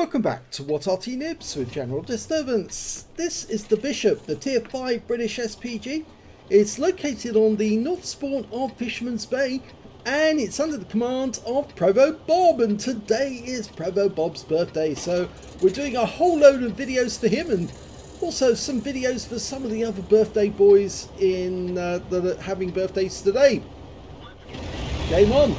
Welcome back to What Arty Noobs with General Disturbance. This is the Bishop, the Tier 5 British SPG. It's located on the north spawn of Fisherman's Bay and it's under the command of ProvoBob, and today is ProvoBob's birthday, so we're doing a whole load of videos for him and also some videos for some of the other birthday boys in that are having birthdays today. Game on!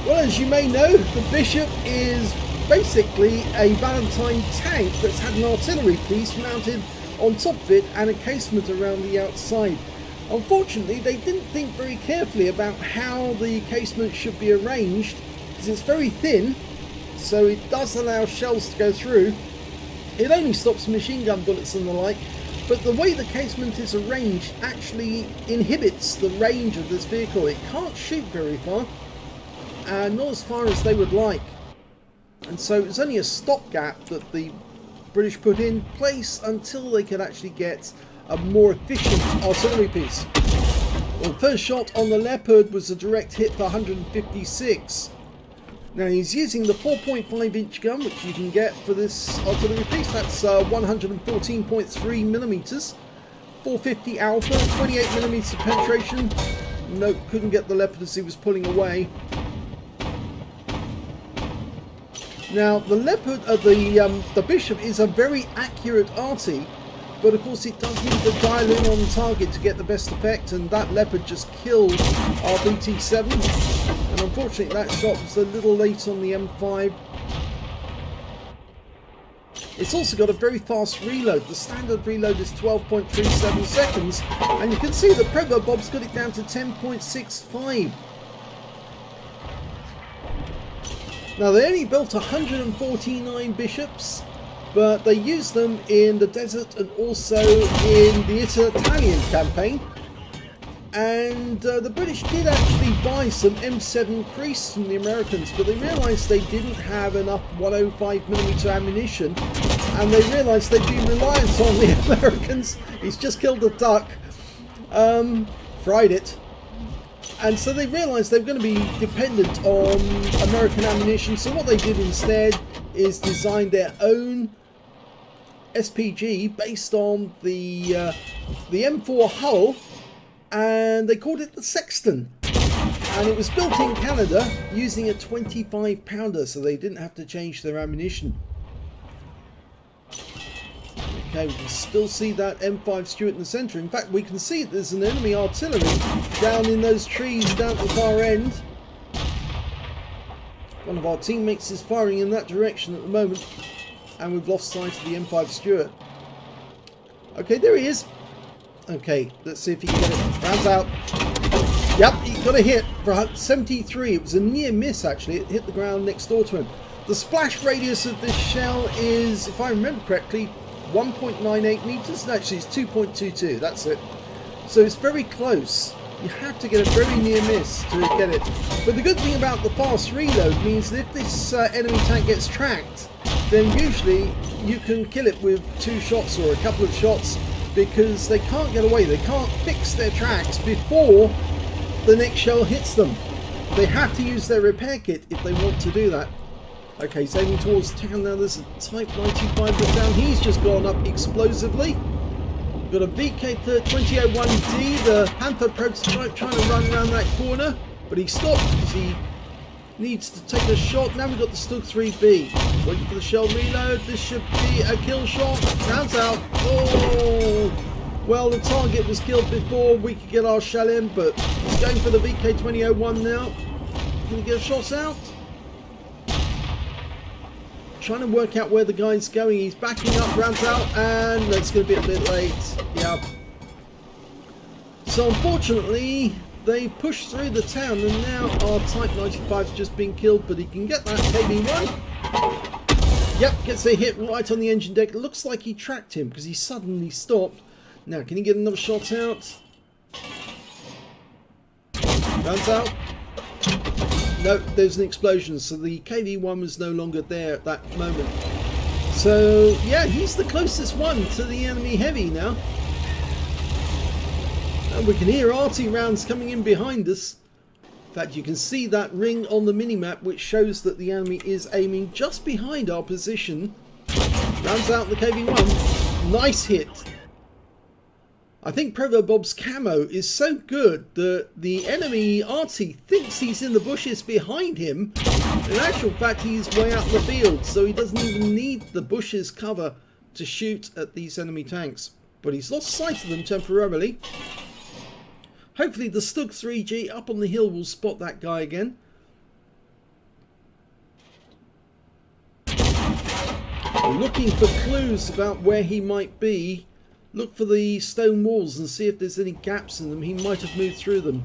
Well, as you may know, the Bishop is basically a Valentine tank that's had an artillery piece mounted on top of it and a casement around the outside. Unfortunately, they didn't think very carefully about how the casement should be arranged, because it's very thin, so it does allow shells to go through. It only stops machine gun bullets and the like, but the way the casement is arranged actually inhibits the range of this vehicle. It can't shoot very far, and not as far as they would like. And so it was only a stopgap that the British put in place until they could actually get a more efficient artillery piece. Well, the first shot on the Leopard was a direct hit for 156. Now he's using the 4.5-inch gun, which you can get for this artillery piece. That's 114.3 millimeters, 450 alpha, 28 millimeters of penetration. No, couldn't get the Leopard as he was pulling away. Now the Leopard, the Bishop is a very accurate arty, but of course it does need to dial in on target to get the best effect, and that Leopard just killed our BT-7, and unfortunately that shot was a little late on the M5. It's also got a very fast reload. The standard reload is 12.37 seconds, and you can see that ProvoBob's got it down to 10.65. Now they only built 149 Bishops, but they used them in the desert and also in the Italian campaign. And the British did actually buy some M7 Crease from the Americans, but they realised they didn't have enough 105mm ammunition, and they realised they'd be reliant on the Americans. He's just killed a duck, fried it. And so they realised they were going to be dependent on American ammunition, so what they did instead is design their own SPG based on the M4 hull, and they called it the Sexton. And it was built in Canada using a 25-pounder, so they didn't have to change their ammunition. Okay, we can still see that M5 Stuart in the centre. In fact, we can see there's an enemy artillery down in those trees down at the far end. One of our teammates is firing in that direction at the moment, and we've lost sight of the M5 Stuart. Okay, there he is. Okay, let's see if he can get it. Rounds out. Yep, he got a hit for 73. It was a near miss, actually. It hit the ground next door to him. The splash radius of this shell is, if I remember correctly, 1.98 meters. No, actually it's 2.22. That's it. So it's very close. You have to get a very near miss to get it. But the good thing about the fast reload means that if this enemy tank gets tracked, then usually you can kill it with 2 shots or a couple of shots, because they can't get away. They can't fix their tracks before the next shell hits them. They have to use their repair kit if they want to do that. Okay, he's aiming towards town now. There's a Type 95 down. He's just gone up explosively. We've got a VK-2001D, the Panther prototype, trying to run around that corner, but he stopped because he needs to take a shot. Now we've got the Stug 3B. Waiting for the shell reload. This should be a kill shot. Rounds out. Oh! Well, the target was killed before we could get our shell in, but he's going for the VK-2001 now. Can he get a shot out? Trying to work out where the guy's going. He's backing up, rounds out, and it's going to be a bit late. Yeah. So unfortunately, they've pushed through the town, and now our Type 95's just been killed, but he can get that KB1. Yep, gets a hit right on the engine deck. It looks like he tracked him because he suddenly stopped. Now, can he get another shot out? Rounds out. No, there's an explosion, so the KV-1 was no longer there at that moment. So, yeah, he's the closest one to the enemy heavy now. And we can hear Arty rounds coming in behind us. In fact, you can see that ring on the minimap which shows that the enemy is aiming just behind our position. Rounds out the KV-1. Nice hit. I think ProvoBob's camo is so good that the enemy Arty thinks he's in the bushes behind him. In actual fact, he's way out in the field, so he doesn't even need the bushes cover to shoot at these enemy tanks. But he's lost sight of them temporarily. Hopefully the Stug 3G up on the hill will spot that guy again. We're looking for clues about where he might be. Look for the stone walls and see if there's any gaps in them. He might have moved through them.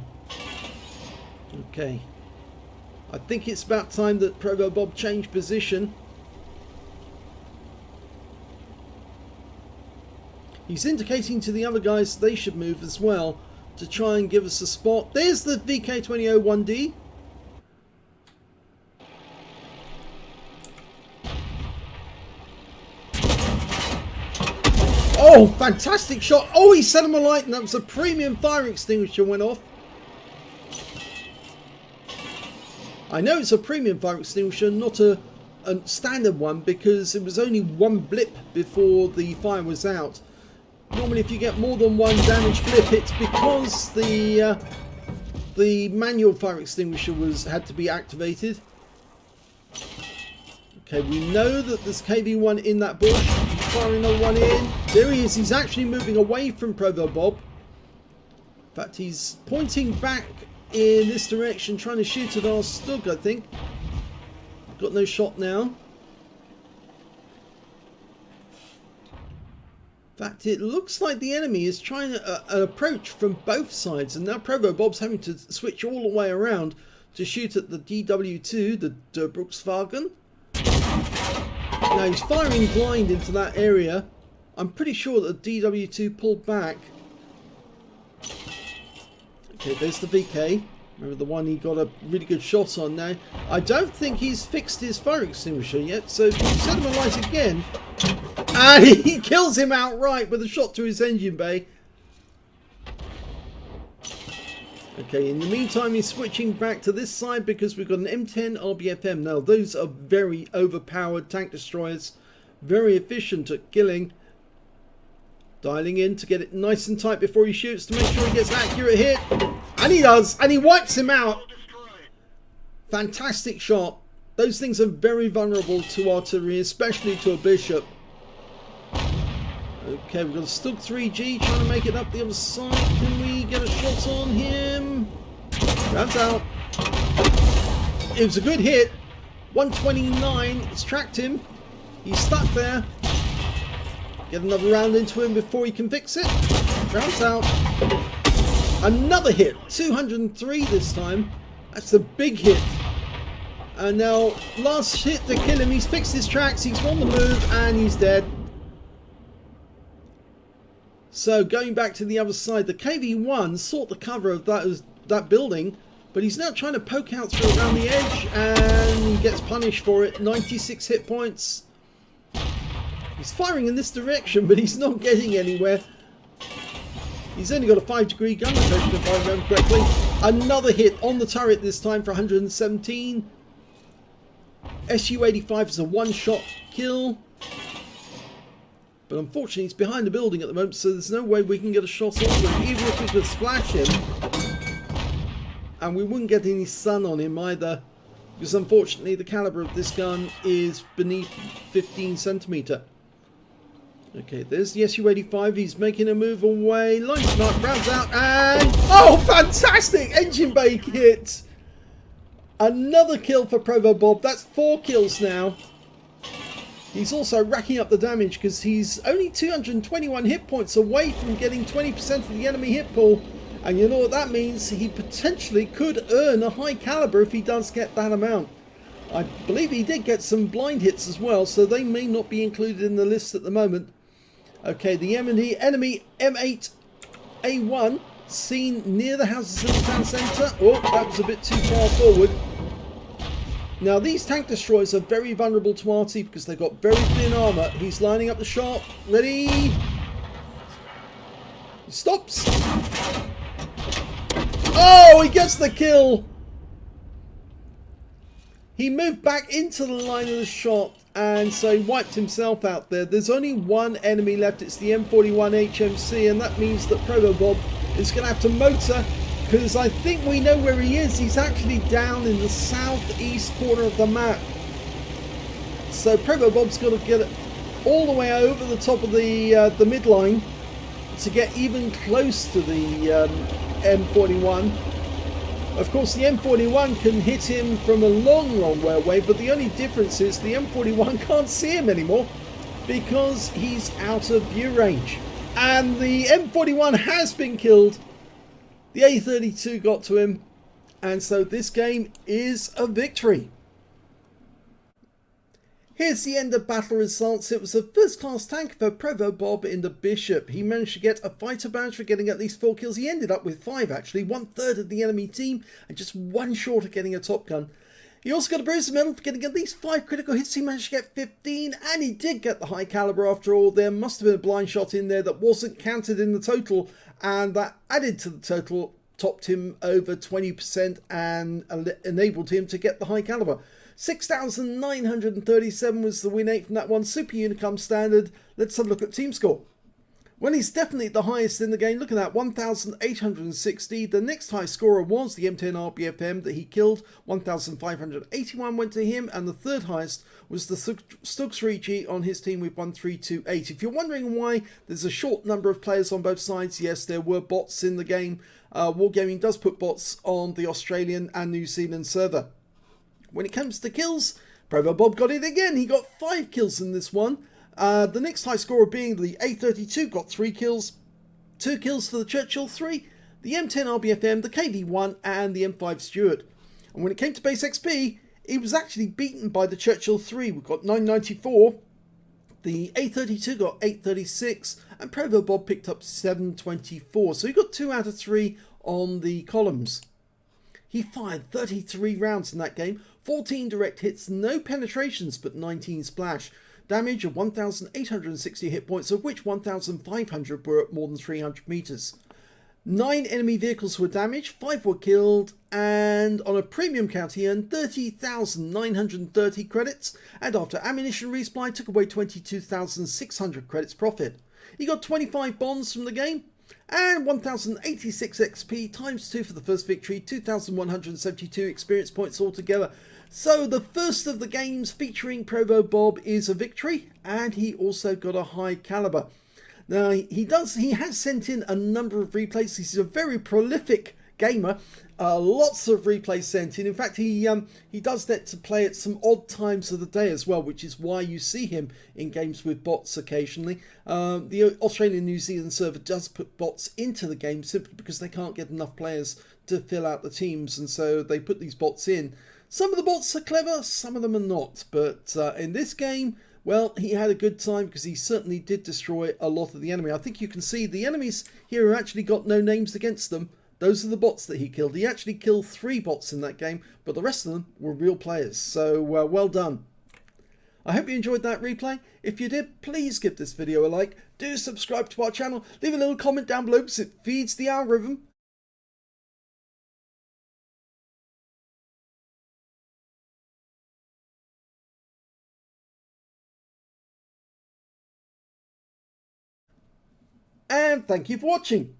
Okay. I think it's about time that ProvoBob changed position. He's indicating to the other guys they should move as well to try and give us a spot. There's the VK2001D. Oh, fantastic shot. Oh, he set him alight, and that was a premium fire extinguisher went off. I know it's a premium fire extinguisher, not a standard one, because it was only one blip before the fire was out. Normally if you get more than one damage blip, it's because the manual fire extinguisher had to be activated. Okay, we know that there's KV-1 in that bush. He's firing another one in. There he is. He's actually moving away from ProvoBob. In fact, he's pointing back in this direction, trying to shoot at our Stug, I think. Got no shot now. In fact, it looks like the enemy is trying an approach from both sides, and now ProvoBob's having to switch all the way around to shoot at the DW2, the Brukswagen. Now he's firing blind into that area. I'm pretty sure that the DW2 pulled back. Okay, there's the VK. Remember the one he got a really good shot on now. I don't think he's fixed his fire extinguisher yet, so if you set him alight again, and he kills him outright with a shot to his engine bay. Okay, in the meantime he's switching back to this side because we've got an M10 RBFM. Now those are very overpowered tank destroyers, very efficient at killing. Dialing in to get it nice and tight before he shoots to make sure he gets an accurate hit. And he does, and he wipes him out. Fantastic shot. Those things are very vulnerable to artillery, especially to a bishop. Okay, we've got a Stug 3G trying to make it up the other side. Can we get a shot on him? Rounds out. It was a good hit. 129. It's tracked him. He's stuck there. Get another round into him before he can fix it. Rounds out. Another hit. 203 this time. That's a big hit. And now, last hit to kill him. He's fixed his tracks. He's won the move and he's dead. So going back to the other side, the KV-1 sought the cover of that building, but he's now trying to poke out through around the edge, and he gets punished for it. 96 hit points. He's firing in this direction, but he's not getting anywhere. He's only got a 5-degree gun rotation, if I remember correctly. Another hit on the turret this time for 117. Su-85 is a one-shot kill. But unfortunately he's behind the building at the moment, so there's no way we can get a shot on him, even if we could splash him. And we wouldn't get any sun on him either, because unfortunately the caliber of this gun is beneath 15 centimeter. Okay, there's the Su-85, he's making a move away, lines him up, rounds out, and... oh, fantastic! Engine bay hit! Another kill for ProvoBob, that's 4 kills now. He's also racking up the damage because he's only 221 hit points away from getting 20% of the enemy hit pool. And you know what that means? He potentially could earn a high caliber if he does get that amount. I believe he did get some blind hits as well, so they may not be included in the list at the moment. Okay, the enemy M8A1 seen near the houses in the town centre. Oh, that was a bit too far forward. Now these tank destroyers are very vulnerable to Arty because they've got very thin armour. He's lining up the shot. Ready? He stops. Oh, he gets the kill. He moved back into the line of the shot, and so he wiped himself out there. There's only one enemy left. It's the M41 HMC, and that means that ProvoBob is going to have to motor, because I think we know where he is. He's actually down in the southeast corner of the map. So ProvoBob's got to get it all the way over the top of the midline to get even close to the M41. Of course, the M41 can hit him from a long, long way away, but the only difference is the M41 can't see him anymore because he's out of view range. And the M41 has been killed. The A32 got to him, and so this game is a victory. Here's the end of battle results. It was a first class tank for ProvoBob in the Bishop. He managed to get a fighter badge for getting at least 4 kills. He ended up with 5 actually, 1/3 of the enemy team and just 1 short of getting a top gun. He also got a Bruiser medal for getting at least 5 critical hits. He managed to get 15, and he did get the high caliber after all. There must have been a blind shot in there that wasn't counted in the total, and that added to the total, topped him over 20% and enabled him to get the high caliber. 6,937 was the win rate from that one. Super Unicum standard. Let's have a look at team score. Well, he's definitely the highest in the game. Look at that, 1,860. The next high scorer was the M10R-BFM that he killed. 1,581 went to him. And the third highest was the Stug3G on his team with 1,328. If you're wondering why there's a short number of players on both sides, yes, there were bots in the game. Wargaming does put bots on the Australian and New Zealand server. When it comes to kills, ProvoBob got it again. He got 5 kills in this one. The next high scorer being the A32 got 3 kills. 2 kills for the Churchill 3, the M10R-BFM, the KV1 and the M5 Stuart. And when it came to base XP, he was actually beaten by the Churchill 3. We got 994. The A32 got 836 and ProvoBob picked up 724. So he got 2 out of 3 on the columns. He fired 33 rounds in that game, 14 direct hits, no penetrations but 19 splash. Damage of 1,860 hit points, of which 1,500 were at more than 300 meters. 9 enemy vehicles were damaged, 5 were killed, and on a premium count he earned 30,930 credits, and after ammunition resupply took away 22,600 credits profit. He got 25 bonds from the game, and 1,086 XP times 2 for the first victory, 2,172 experience points altogether. So the first of the games featuring ProvoBob is a victory, and he also got a high caliber. Now he has sent in a number of replays. He's a very prolific gamer. Lots of replays sent in. In fact, he does that to play at some odd times of the day as well, which is why you see him in games with bots occasionally. The Australian New Zealand server does put bots into the game simply because they can't get enough players to fill out the teams, and so they put these bots in. Some of the bots are clever, some of them are not, but in this game, well, he had a good time because he certainly did destroy a lot of the enemy. I think you can see the enemies here have actually got no names against them. Those are the bots that he killed. He actually killed 3 bots in that game, but the rest of them were real players. So well done. I hope you enjoyed that replay. If you did, please give this video a like. Do subscribe to our channel. Leave a little comment down below because it feeds the algorithm. And thank you for watching.